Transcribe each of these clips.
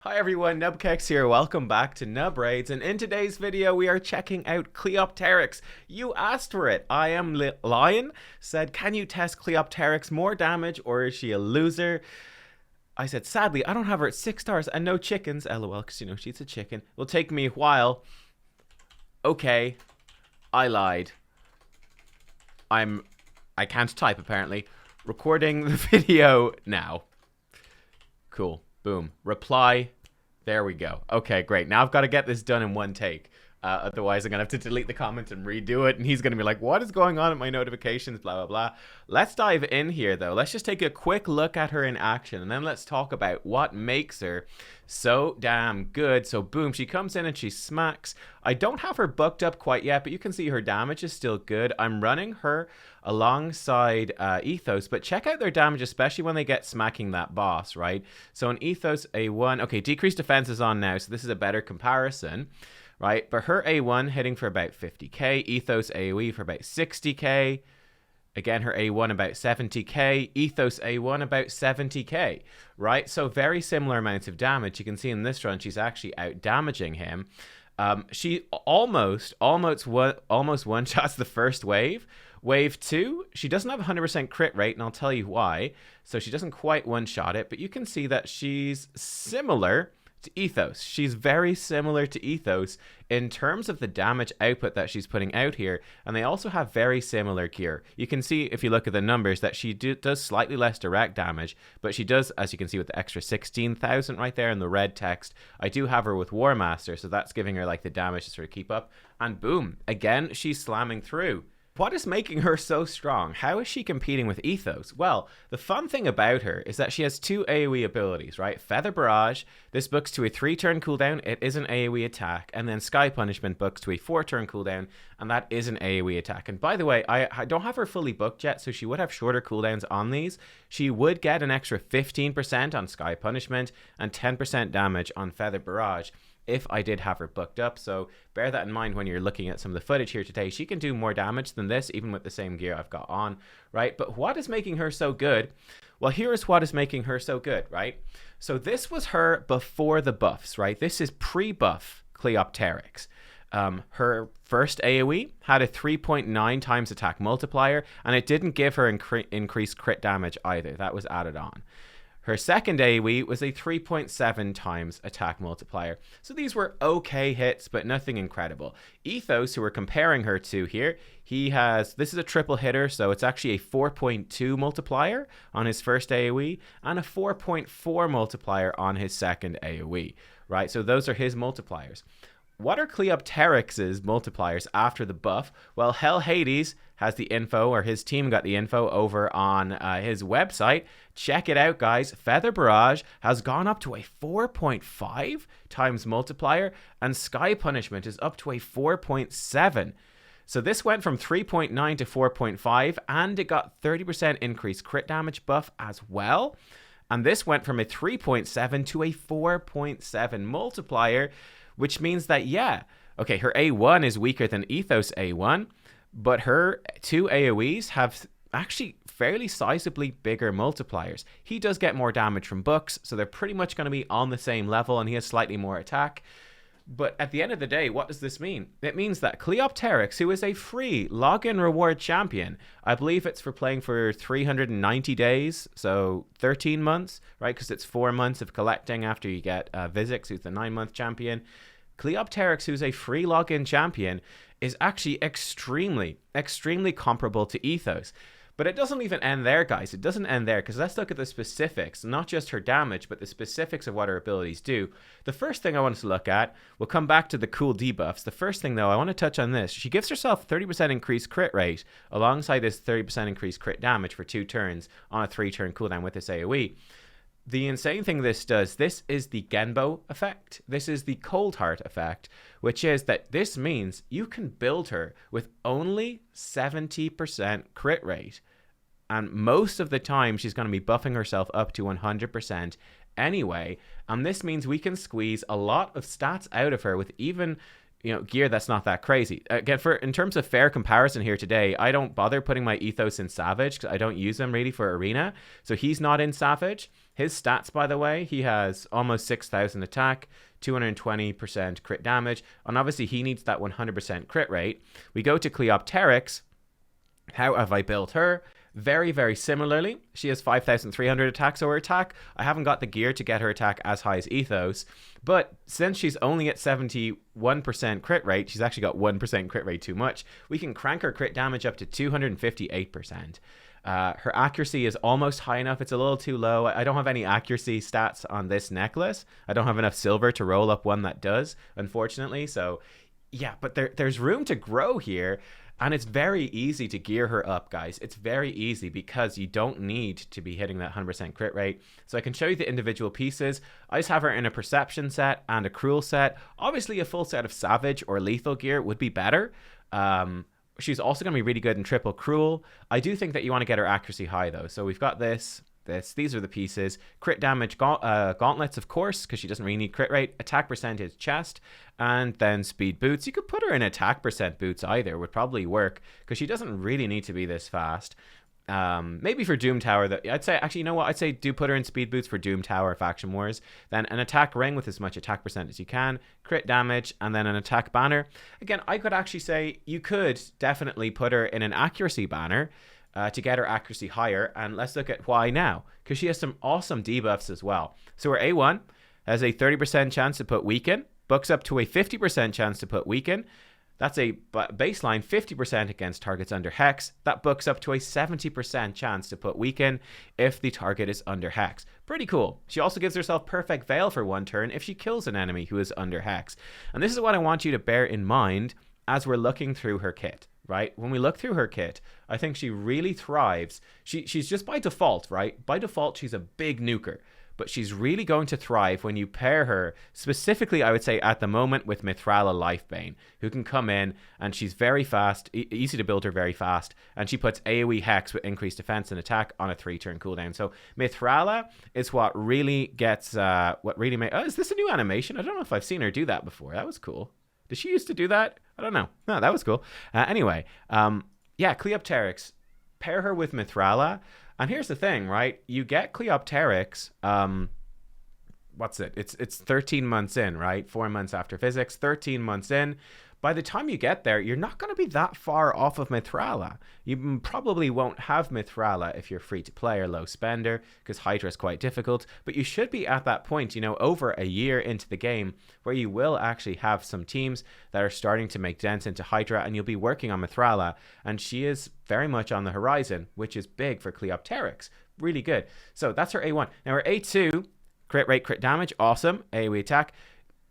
Hi everyone, nubkeks here. Welcome back to Nub Raids, and in today's video we are checking out Cleopterix. You asked for it. I am Lion said, can you test Cleopterix? More damage, or is she a loser? I said, sadly, I don't have her at 6 stars and no chickens. LOL, because she's a chicken. It'll take me a while. Okay, I lied. I can't type apparently. Recording the video now. Cool. Boom. Reply. There we go. Okay, great. Now I've got to get this done in one take. Otherwise, I'm going to have to delete the comment and redo it. And he's going to be like, what is going on at my notifications? Blah, blah, blah. Let's dive in here, though. Let's just take a quick look at her in action. And then let's talk about what makes her so damn good. So, boom. She comes in and she smacks. I don't have her booked up quite yet, but you can see her damage is still good. I'm running her alongside ITHOS, but check out their damage, especially when they get smacking that boss, right? So, in ITHOS A1, okay, decreased defense is on now. So, this is a better comparison. Right, but her A1 hitting for about 50k, ITHOS AoE for about 60k, again her A1 about 70k, ITHOS A1 about 70k, right? So very similar amounts of damage. You can see in this run she's actually out damaging him. She almost one-shots the first wave. Wave 2, she doesn't have 100% crit rate, and I'll tell you why. So she doesn't quite one-shot it, but you can see that she's similar to ITHOS. She's very similar to ITHOS in terms of the damage output that she's putting out here, and they also have very similar gear. You can see, if you look at the numbers, that she does slightly less direct damage, but she does, as you can see with the extra 16,000 right there in the red text. I do have her with War Master, so that's giving her like the damage to sort of keep up, and boom, again, she's slamming through. What is making her so strong? How is she competing with ITHOS? Well, the fun thing about her is that she has 2 AoE abilities, right? Feather Barrage, this books to a 3-turn cooldown, it is an AoE attack, and then Sky Punishment books to a 4-turn cooldown, and that is an AoE attack. And by the way, I don't have her fully booked yet, so she would have shorter cooldowns on these. She would get an extra 15% on Sky Punishment and 10% damage on Feather Barrage if I did have her booked up, so bear that in mind when you're looking at some of the footage here today. She can do more damage than this, even with the same gear I've got on, right? But what is making her so good? Well, here's what is making her so good, right? So this was her before the buffs, right? This is pre-buff Cleopterix. Her first AoE had a 3.9 times attack multiplier, and it didn't give her increased crit damage either. That was added on. Her second AoE was a 3.7 times attack multiplier. So these were okay hits, but nothing incredible. ITHOS, who we're comparing her to here, this is a triple hitter, so it's actually a 4.2 multiplier on his first AoE and a 4.4 multiplier on his second AoE, right? So those are his multipliers. What are Cleopterix's multipliers after the buff? Well, Hell Hades has the info, or his team got the info over on his website. Check it out, guys. Feather Barrage has gone up to a 4.5 times multiplier, and Sky Punishment is up to a 4.7. So this went from 3.9 to 4.5, and it got 30% increased crit damage buff as well. And this went from a 3.7 to a 4.7 multiplier, which means that, yeah, okay, her A1 is weaker than ITHOS A1, but her 2 AoEs have actually fairly sizably bigger multipliers. He does get more damage from books, so they're pretty much going to be on the same level, and he has slightly more attack. But at the end of the day, what does this mean? It means that Cleopterix, who is a free login reward champion, I believe it's for playing for 390 days, so 13 months, right? Because it's 4 months of collecting after you get Vizix, who's the 9-month champion. Cleopterix, who's a free login champion, is actually extremely comparable to ITHOS. But it doesn't even end there, guys. It doesn't end there, because let's look at the specifics, not just her damage, but the specifics of what her abilities do. The first thing I want us to look at, we'll come back to the cool debuffs. The first thing, though, I want to touch on this. She gives herself 30% increased crit rate alongside this 30% increased crit damage for 2 turns on a 3-turn cooldown with this AoE. The insane thing this does, this is the Genbo effect. This is the Cold Heart effect, which is that this means you can build her with only 70% crit rate. And most of the time, she's going to be buffing herself up to 100% anyway. And this means we can squeeze a lot of stats out of her with even gear that's not that crazy. Again, in terms of fair comparison here today, I don't bother putting my ITHOS in Savage because I don't use them really for Arena. So he's not in Savage. His stats, by the way, he has almost 6,000 attack, 220% crit damage, and obviously he needs that 100% crit rate. We go to Cleopterix. How have I built her? Very, very similarly. She has 5,300 attack, so her attack, I haven't got the gear to get her attack as high as ITHOS, but since she's only at 71% crit rate, she's actually got 1% crit rate too much, we can crank her crit damage up to 258%. Her accuracy is almost high enough. It's a little too low. I don't have any accuracy stats on this necklace. I don't have enough silver to roll up one that does, unfortunately. So yeah, but there's room to grow here. And it's very easy to gear her up, guys. It's very easy because you don't need to be hitting that 100% crit rate. So I can show you the individual pieces. I just have her in a perception set and a cruel set. Obviously, a full set of savage or lethal gear would be better. She's also going to be really good in triple cruel. I do think that you want to get her accuracy high, though. So we've got this. These are the pieces. Crit damage gauntlets, of course, because she doesn't really need crit rate. Attack percentage chest, and then speed boots. You could put her in attack percent boots either, would probably work, because she doesn't really need to be this fast. Maybe for Doom Tower, that I'd say, actually, you know what? I'd say do put her in speed boots for Doom Tower Faction Wars. Then an attack ring with as much attack percent as you can, crit damage, and then an attack banner. Again, I could actually say you could definitely put her in an accuracy banner, to get her accuracy higher, and let's look at why now, because she has some awesome debuffs as well. So her A1 has a 30% chance to put weaken, bucks up to a 50% chance to put weaken. That's a baseline 50% against targets under hex. That books up to a 70% chance to put weaken if the target is under hex. Pretty cool. She also gives herself perfect veil for 1 turn if she kills an enemy who is under hex. And this is what I want you to bear in mind as we're looking through her kit. Right? When we look through her kit, I think she really thrives. She's just by default, right? By default, she's a big nuker, but she's really going to thrive when you pair her, specifically, I would say at the moment, with Mithrala Lifebane, who can come in and she's very fast, easy to build her very fast, and she puts AoE Hex with increased defense and attack on a 3-turn cooldown. So Mithrala is what really gets, is this a new animation? I don't know if I've seen her do that before. That was cool. Did she used to do that? I don't know. No, that was cool. Anyway, yeah, Cleopterix, pair her with Mithrala. And here's the thing, right? You get Cleopterix, what's it? It's 13 months in, right? 4 months after physics, 13 months in. By the time you get there, you're not going to be that far off of Mithrala. You probably won't have Mithrala if you're free to play or low spender, because Hydra is quite difficult. But you should be at that point, you know, over a year into the game, where you will actually have some teams that are starting to make dents into Hydra, and you'll be working on Mithrala. And she is very much on the horizon, which is big for Cleopterix. Really good. So that's her A1. Now her A2, crit rate, crit damage, awesome. AoE attack.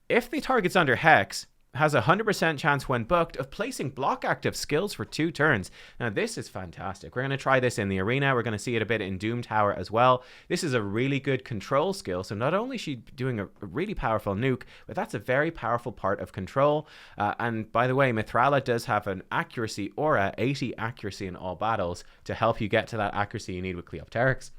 If the target's under Hex, has a 100% chance when booked of placing block active skills for 2 turns. Now this is fantastic. We're going to try this in the arena. We're going to see it a bit in Doom Tower as well. This is a really good control skill. So not only is she doing a really powerful nuke, but that's a very powerful part of control. And by the way, Mithrala does have an accuracy aura, 80 accuracy in all battles, to help you get to that accuracy you need with Cleopterix.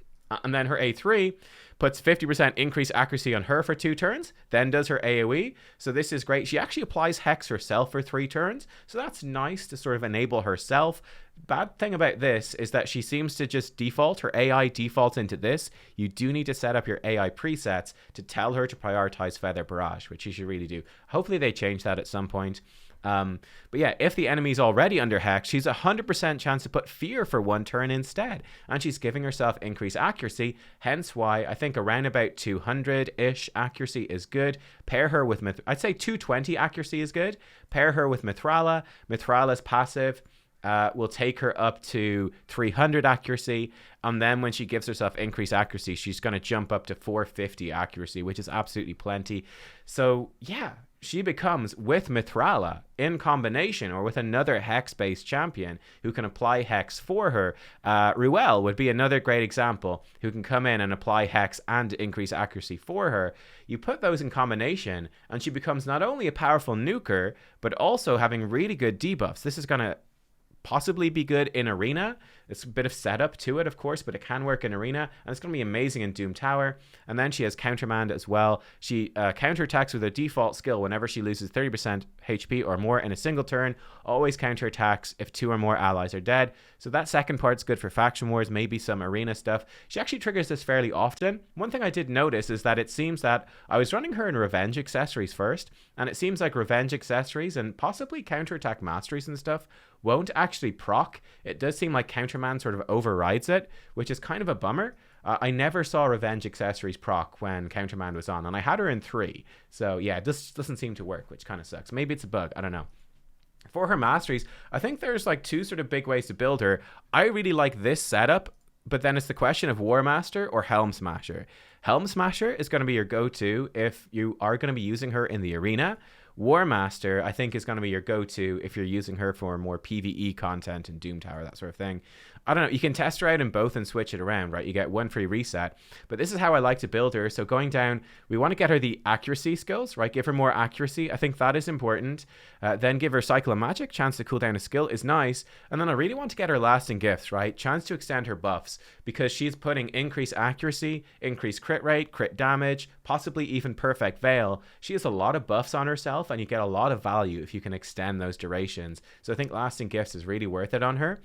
And then her A3 puts 50% increased accuracy on her for 2 turns, then does her AoE. So this is great. She actually applies Hex herself for 3 turns. So that's nice to sort of enable herself. Bad thing about this is that she seems to just default. Her AI defaults into this. You do need to set up your AI presets to tell her to prioritize Feather Barrage, which you should really do. Hopefully they change that at some point. But yeah, if the enemy's already under Hex, she's a 100% chance to put Fear for 1 turn instead, and she's giving herself increased accuracy, hence why I think around about 200-ish accuracy is good. Pair her with I'd say 220 accuracy is good. Pair her with Mithrala. Mithrala's passive will take her up to 300 accuracy, and then when she gives herself increased accuracy, she's going to jump up to 450 accuracy, which is absolutely plenty. So yeah, she becomes, with Mithrala in combination or with another Hex-based champion who can apply Hex for her. Ruel would be another great example who can come in and apply Hex and increase accuracy for her. You put those in combination and she becomes not only a powerful nuker, but also having really good debuffs. This is going to possibly be good in Arena. It's a bit of setup to it, of course, but it can work in Arena, and it's going to be amazing in Doom Tower. And then she has Countermand as well. She counterattacks with a default skill whenever she loses 30% HP or more in a single turn. Always counterattacks if 2 or more allies are dead. So that second part's good for faction wars, maybe some Arena stuff. She actually triggers this fairly often. One thing I did notice is that it seems that I was running her in Revenge accessories first, and it seems like Revenge accessories and possibly counterattack masteries and stuff won't actually proc. It does seem like Countermand sort of overrides it, which is kind of a bummer. I never saw Revenge accessories proc when Countermand was on, and I had her in 3. So yeah, this doesn't seem to work, which kind of sucks. Maybe it's a bug, I don't know. For her masteries, I think there's like 2 sort of big ways to build her. I really like this setup, but then it's the question of War Master or Helm Smasher. Helm Smasher is going to be your go-to if you are going to be using her in the arena. War Master, I think, is going to be your go-to if you're using her for more PvE content and Doom Tower, that sort of thing. I don't know, you can test her out in both and switch it around, right? You get 1 free reset, but this is how I like to build her. So going down, we want to get her the accuracy skills, right? Give her more accuracy. I think that is important. Then give her Cycle of Magic, chance to cool down a skill is nice. And then I really want to get her lasting gifts, right? Chance to extend her buffs, because she's putting increased accuracy, increased crit rate, crit damage, possibly even perfect veil. She has a lot of buffs on herself, and you get a lot of value if you can extend those durations. So I think lasting gifts is really worth it on her.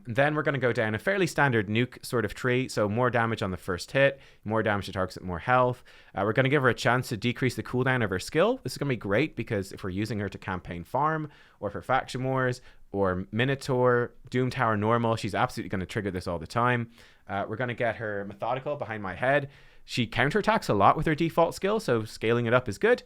Then we're going to go down a fairly standard nuke sort of tree. So more damage on the first hit, more damage to targets with more health. We're going to give her a chance to decrease the cooldown of her skill. This is going to be great because if we're using her to campaign farm or for faction wars or Minotaur, Doom Tower normal, she's absolutely going to trigger this all the time. We're going to get her methodical behind my head. She counterattacks a lot with her default skill, so scaling it up is good.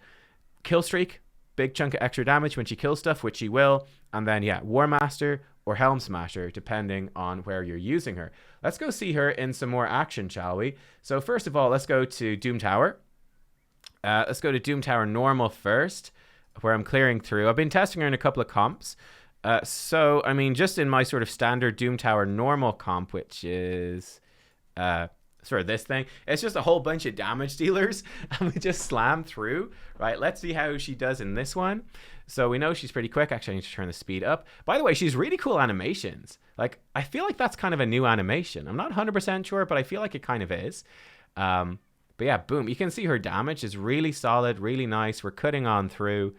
Kill streak, big chunk of extra damage when she kills stuff, which she will. And then, yeah, War Master or Helm Smasher, depending on where you're using her. Let's go see her in some more action, shall we? So first of all, let's go to Doom Tower. Let's go to Doom Tower normal first, where I'm clearing through. I've been testing her in a couple of comps. So, I mean, just in my sort of standard Doom Tower normal comp, which is sort of this thing, it's just a whole bunch of damage dealers, and we just slam through, right? Let's see how she does in this one. So we know she's pretty quick. Actually, I need to turn the speed up. By the way, she's really cool animations. Like, I feel like that's kind of a new animation. I'm not 100% sure, but I feel like it kind of is. But yeah, boom. You can see her damage is really solid, really nice. We're cutting on through.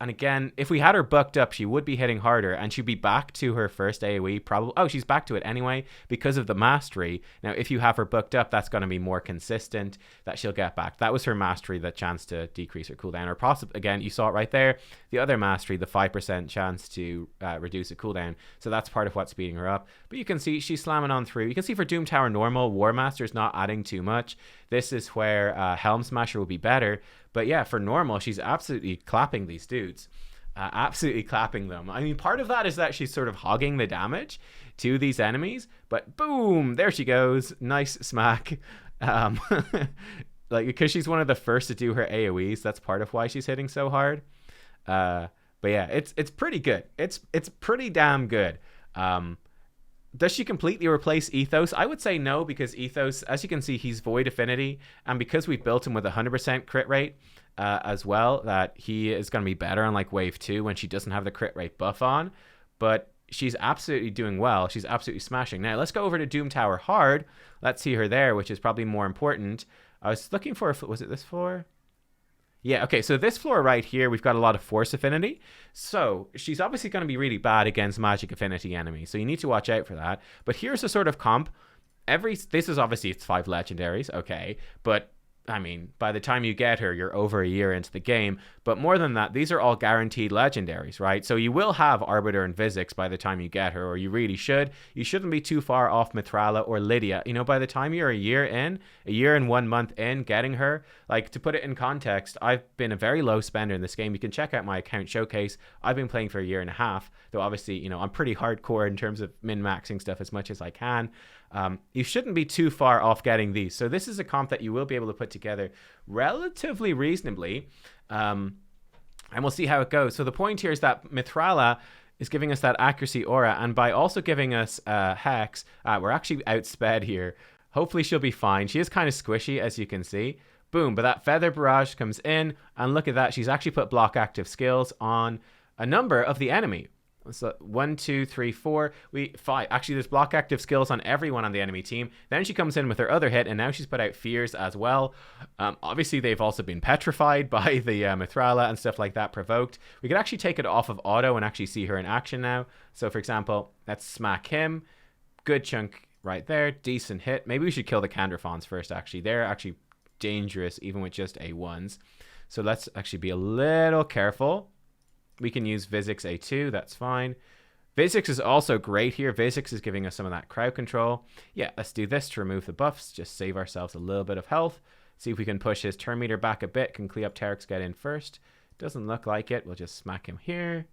And again, if we had her bucked up, she would be hitting harder, and she'd be back to her first AoE probably. Oh, she's back to it anyway because of the mastery. Now, if you have her bucked up, that's going to be more consistent that she'll get back. That was her mastery, the chance to decrease her cooldown. Or possibly, again, you saw it right there. The other mastery, the 5% chance to reduce a cooldown. So that's part of what's speeding her up. But you can see she's slamming on through. You can see for Doom Tower normal, War Master's not adding too much. This is where Helm Smasher will be better. But yeah, for normal, she's absolutely clapping these dudes. Absolutely clapping them. I mean, part of that is that she's sort of hogging the damage to these enemies. But boom, there she goes. Nice smack. Like, because she's one of the first to do her AoEs. That's part of why she's hitting so hard. But yeah, it's pretty good. It's pretty damn good. Does she completely replace ITHOS? I would say no, because ITHOS, as you can see, he's Void Affinity. And because we built him with a 100% crit rate as well, that he is going to be better on like wave 2 when she doesn't have the crit rate buff on. But she's absolutely doing well. She's absolutely smashing. Now, let's go over to Doom Tower Hard. Let's see her there, which is probably more important. I was looking for, was it this floor? Yeah, okay, so this floor right here, we've got a lot of Force Affinity. So she's obviously going to be really bad against Magic Affinity enemies, so you need to watch out for that. But here's a sort of comp. This is obviously, it's 5 legendaries, okay, but I mean, by the time you get her, you're over a year into the game. But more than that, these are all guaranteed legendaries, right? So you will have Arbiter and Vizix by the time you get her, or you really should. You shouldn't be too far off Mithrala or Lydia. You know, by the time you're a year and 1 month in getting her, like, to put it in context, I've been a very low spender in this game. You can check out my account showcase. I've been playing for a year and a half, though obviously, you know, I'm pretty hardcore in terms of min-maxing stuff as much as I can. You shouldn't be too far off getting these. So this is a comp that you will be able to put together relatively reasonably. And we'll see how it goes. So the point here is that Mithrala is giving us that accuracy aura. And by also giving us Hex, we're actually outsped here. Hopefully she'll be fine. She is kind of squishy, as you can see. Boom. But that Feather Barrage comes in. And look at that. She's actually put block active skills on a number of the enemy. So 1, 2, 3, 4. 5. Actually, there's block active skills on everyone on the enemy team. Then she comes in with her other hit, and now she's put out fears as well. Obviously, they've also been petrified by the Mithrala and stuff like that, provoked. We could actually take it off of auto and actually see her in action now. So, for example, let's smack him. Good chunk right there. Decent hit. Maybe we should kill the Candrafons first, actually. They're actually dangerous, even with just A1s. So let's actually be a little careful. We can use Visix A2, that's fine. Visix is also great here. Visix is giving us some of that crowd control. Yeah, let's do this to remove the buffs. Just save ourselves a little bit of health. See if we can push his turn meter back a bit. Can Cleopterix get in first? Doesn't look like it. We'll just smack him here.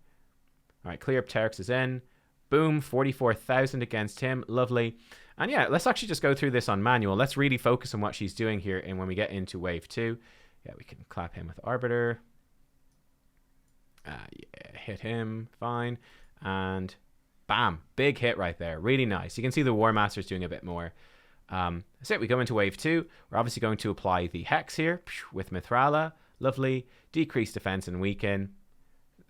All right, Cleopterix is in. Boom, 44,000 against him. Lovely. And yeah, let's actually just go through this on manual. Let's really focus on what she's doing here. And when we get into wave 2, yeah, we can clap him with Arbiter. Yeah, hit him, fine, and bam, big hit right there, really nice. You can see the War Master's doing a bit more. That's it, we go into wave 2. We're obviously going to apply the Hex here with Mithrala, lovely, decrease defense and weaken.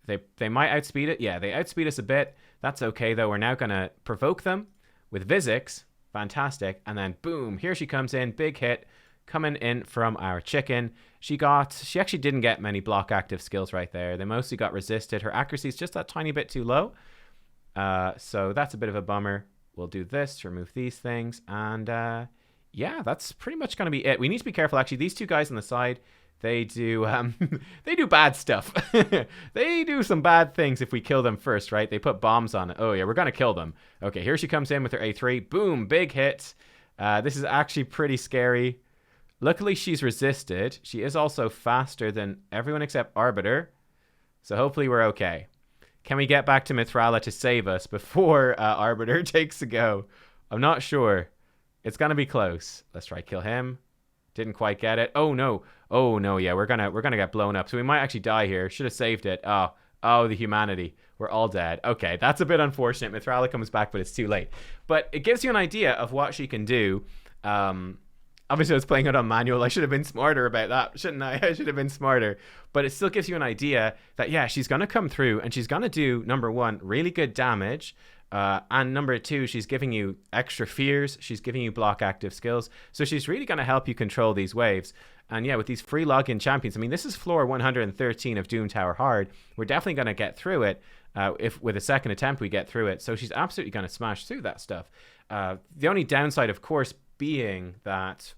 They might outspeed it, yeah, they outspeed us a bit. That's okay though, we're now gonna provoke them with Visix, fantastic, and then boom, here she comes in, big hit, coming in from our chicken. She actually didn't get many block active skills right there. They mostly got resisted. Her accuracy is just that tiny bit too low. So that's a bit of a bummer. We'll do this to remove these things. And yeah, that's pretty much going to be it. We need to be careful. Actually, these two guys on the side, they do they do bad stuff. They do some bad things if we kill them first, right? They put bombs on it. Oh yeah, we're going to kill them. Okay, here she comes in with her A3. Boom, big hit. This is actually pretty scary. Luckily, she's resisted. She is also faster than everyone except Arbiter. So hopefully we're okay. Can we get back to Mithrala to save us before Arbiter takes a go? I'm not sure. It's going to be close. Let's try kill him. Didn't quite get it. Oh, no. Oh, no. Yeah, we're gonna get blown up. So we might actually die here. Should have saved it. Oh, the humanity. We're all dead. Okay, that's a bit unfortunate. Mithrala comes back, but it's too late. But it gives you an idea of what she can do. Obviously, I was playing it on manual. I should have been smarter about that, shouldn't I? I should have been smarter. But it still gives you an idea that, yeah, she's going to come through and she's going to do, number one, really good damage. And number two, she's giving you extra fears. She's giving you block active skills. So she's really going to help you control these waves. And yeah, with these free login champions, I mean, this is floor 113 of Doom Tower Hard. We're definitely going to get through it. If with a second attempt we get through it. So she's absolutely going to smash through that stuff. The only downside, of course, being that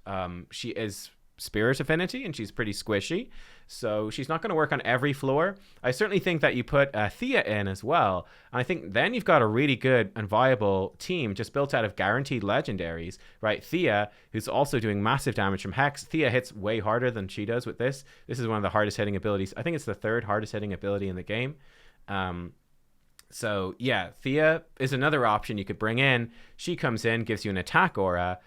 she is Spirit Affinity and she's pretty squishy, so she's not going to work on every floor. I certainly think that you put Thea in as well, and I think then you've got a really good and viable team just built out of guaranteed legendaries, right? Thea, who's also doing massive damage from Hex. Thea hits way harder than she does with this. This is one of the hardest hitting abilities. I think it's the third hardest hitting ability in the game. So yeah, Thea is another option you could bring in. She comes in, gives you an attack aura,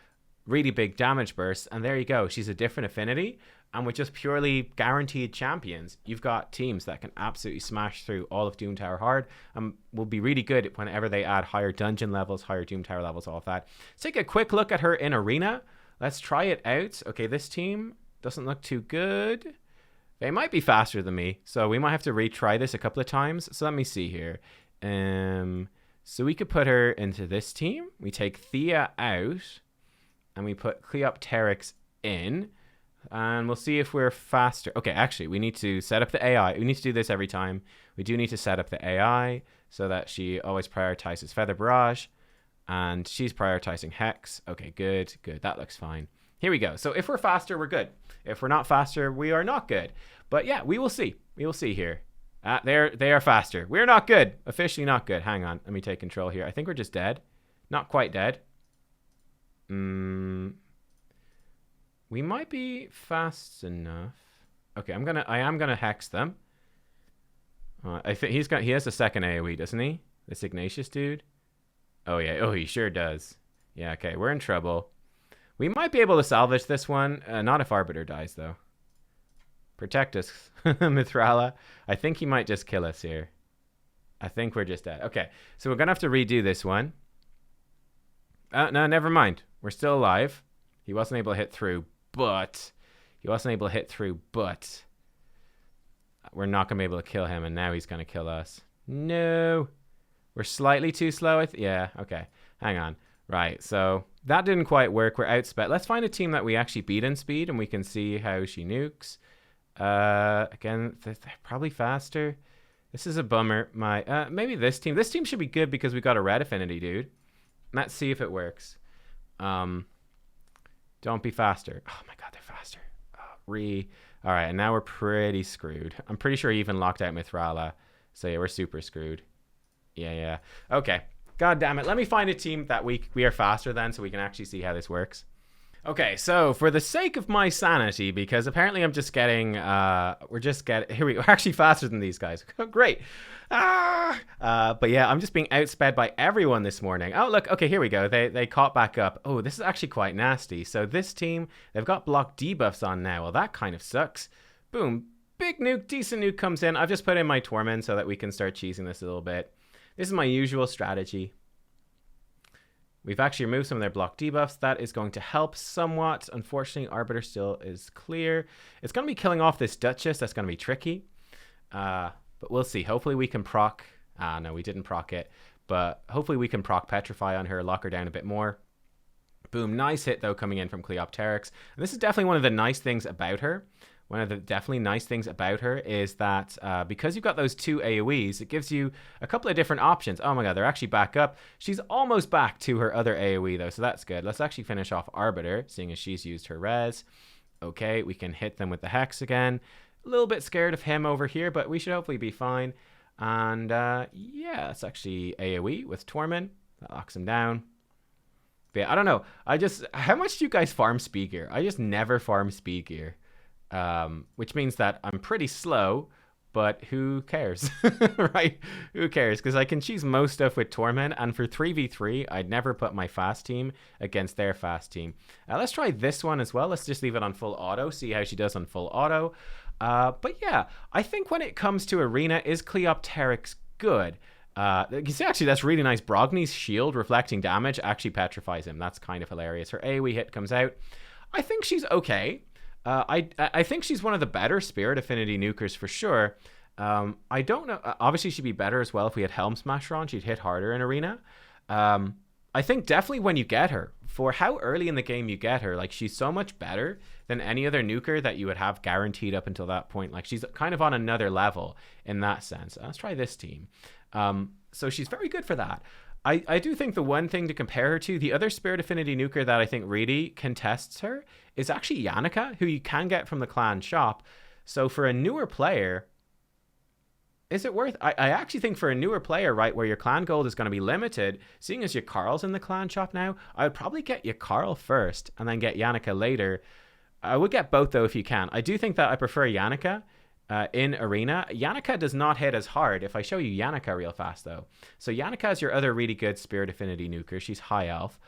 really big damage burst, and there you go. She's a different affinity, and with just purely guaranteed champions, you've got teams that can absolutely smash through all of Doom Tower Hard and will be really good whenever they add higher dungeon levels, higher Doom Tower levels, all of that. Let's take a quick look at her in Arena. Let's try it out. Okay, this team doesn't look too good. They might be faster than me, so we might have to retry this a couple of times. So let me see here. So we could put her into this team. We take Thea out, and we put Cleopterix in, and we'll see if we're faster. Okay, actually, we need to set up the AI. We need to do this every time. We do need to set up the AI so that she always prioritizes Feather Barrage, and she's prioritizing Hex. Okay, good, good. That looks fine. Here we go. So if we're faster, we're good. If we're not faster, we are not good. But yeah, we will see. We will see here. They are faster. We're not good. Officially not good. Hang on. Let me take control here. I think we're just dead. Not quite dead. We might be fast enough. Okay, I am gonna hex them. I think he has a second AoE, doesn't he? This Ignatius dude. Oh yeah. Oh, he sure does. Yeah. Okay, we're in trouble. We might be able to salvage this one. Not if Arbiter dies though. Protect us, Mithrala. I think he might just kill us here. I think we're just dead. Okay, so we're gonna have to redo this one. No, never mind. We're still alive. He wasn't able to hit through, but we're not going to be able to kill him, and now he's going to kill us. No. We're slightly too slow. Yeah, okay. Hang on. Right, so that didn't quite work. We're outsped. Let's find a team that we actually beat in speed, and we can see how she nukes. Again, they're probably faster. This is a bummer. Maybe this team. This team should be good because we got a red affinity, dude. Let's see if it works. Don't be faster. Oh my god, they're faster. All right, and now we're pretty screwed. I'm pretty sure he even locked out Mithrala. So yeah, we're super screwed. Yeah. Okay. God damn it. Let me find a team that we are faster than so we can actually see how this works. Okay, so for the sake of my sanity, because apparently I'm just getting, we're actually faster than these guys. Great. But yeah, I'm just being outsped by everyone this morning. Oh, look, okay, here we go. They caught back up. Oh, this is actually quite nasty. So this team, they've got block debuffs on now. Well, that kind of sucks. Boom. Big nuke, decent nuke comes in. I've just put in my Torment so that we can start cheesing this a little bit. This is my usual strategy. We've actually removed some of their block debuffs. That is going to help somewhat. Unfortunately, Arbiter still is clear. It's going to be killing off this Duchess. That's going to be tricky. But we'll see. Hopefully we can proc... no, we didn't proc it. But hopefully we can proc Petrify on her, lock her down a bit more. Boom. Nice hit, though, coming in from Cleopterix. And this is definitely one of the nice things about her. One of the definitely nice things about her is that because you've got those two AoEs, it gives you a couple of different options. Oh my god, they're actually back up. She's almost back to her other AoE though, so that's good. Let's actually finish off Arbiter, seeing as she's used her res. Okay, we can hit them with the Hex again. A little bit scared of him over here, but we should hopefully be fine. And yeah, it's actually AoE with Torment. That locks him down. But yeah, I don't know. How much do you guys farm speed gear? I just never farm speed gear. Which means that I'm pretty slow, but who cares, right? Who cares? Because I can cheese most stuff with Torment, and for 3v3, I'd never put my fast team against their fast team. Let's try this one as well. Let's just leave it on full auto, see how she does on full auto. But yeah, I think when it comes to Arena, is Cleopterix good? You see, actually, that's really nice. Brogni's shield reflecting damage actually petrifies him. That's kind of hilarious. Her AoE hit comes out. I think she's okay. I think she's one of the better Spirit Affinity nukers for sure. I don't know. Obviously, she'd be better as well if we had Helm Smasher on. She'd hit harder in Arena. I think definitely when you get her, for how early in the game you get her, like she's so much better than any other nuker that you would have guaranteed up until that point. Like she's kind of on another level in that sense. Let's try this team. So she's very good for that. I do think the one thing to compare her to, the other Spirit Affinity nuker that I think really contests her, is actually Yannicka, who you can get from the clan shop. So for a newer player, is it worth... I actually think for a newer player, right, where your clan gold is going to be limited, seeing as Yakarl's in the clan shop now, I would probably get Yakarl first and then get Yannicka later. I would get both, though, if you can. I do think that I prefer Yannicka in Arena. Yannicka does not hit as hard. If I show you Yannicka real fast, though. So Yannicka is your other really good Spirit Affinity nuker. She's high elf.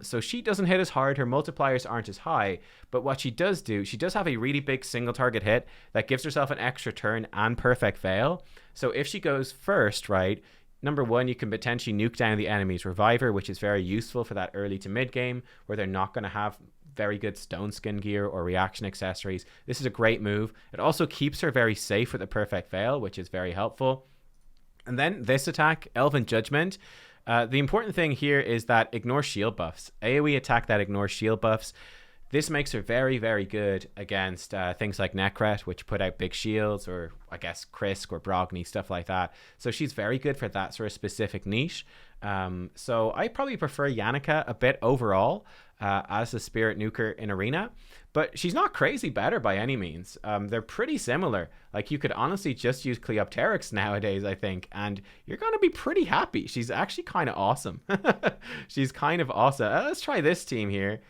So she doesn't hit as hard. Her multipliers aren't as high. But what she does do, she does have a really big single target hit that gives herself an extra turn and perfect veil. So if she goes first, right, number one, you can potentially nuke down the enemy's reviver, which is very useful for that early to mid game where they're not going to have very good stone skin gear or reaction accessories. This is a great move. It also keeps her very safe with the perfect veil, which is very helpful. And then this attack, Elven Judgment. The important thing here is that ignore shield buffs. AoE attack that ignores shield buffs. This makes her very, very good against things like Necret, which put out big shields, or I guess Krisk or Brogni, stuff like that. So she's very good for that sort of specific niche. So I probably prefer Yannicka a bit overall as a Spirit nuker in Arena. But she's not crazy better by any means. They're pretty similar. Like, you could honestly just use Cleopterix nowadays, I think, and you're going to be pretty happy. She's actually kind of awesome. She's kind of awesome. Let's try this team here.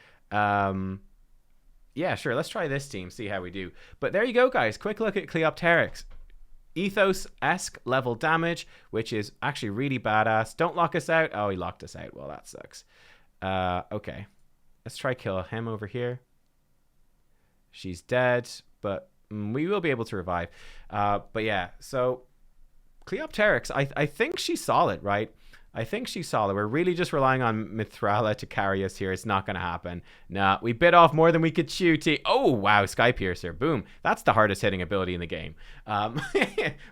Yeah, sure. Let's try this team, see how we do. But there you go, guys. Quick look at Cleopterix. ITHOS-esque level damage, which is actually really badass. Don't lock us out. Oh, he locked us out. Well, that sucks. Okay. Let's try kill him over here. She's dead, but we will be able to revive. But yeah, so Cleopterix, I think she's solid, right? I think she's solid. We're really just relying on Mithrala to carry us here. It's not going to happen. Nah, we bit off more than we could chew. Oh, wow. Sky Piercer. Boom. That's the hardest hitting ability in the game. But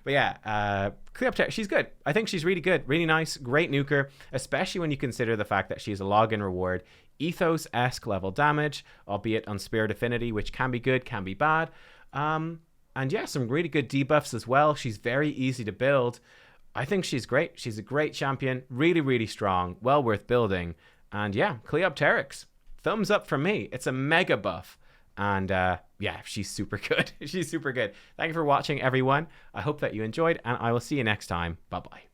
yeah, Cleopterix, she's good. I think she's really good. Really nice. Great nuker, especially when you consider the fact that she's a login reward. ITHOS-esque level damage, albeit on Spirit Affinity, which can be good, can be bad. And yeah, some really good debuffs as well. She's very easy to build. I think she's great. She's a great champion. Really, really strong. Well worth building. And yeah, Cleopterix. Thumbs up from me. It's a mega buff. And yeah, she's super good. She's super good. Thank you for watching, everyone. I hope that you enjoyed, and I will see you next time. Bye-bye.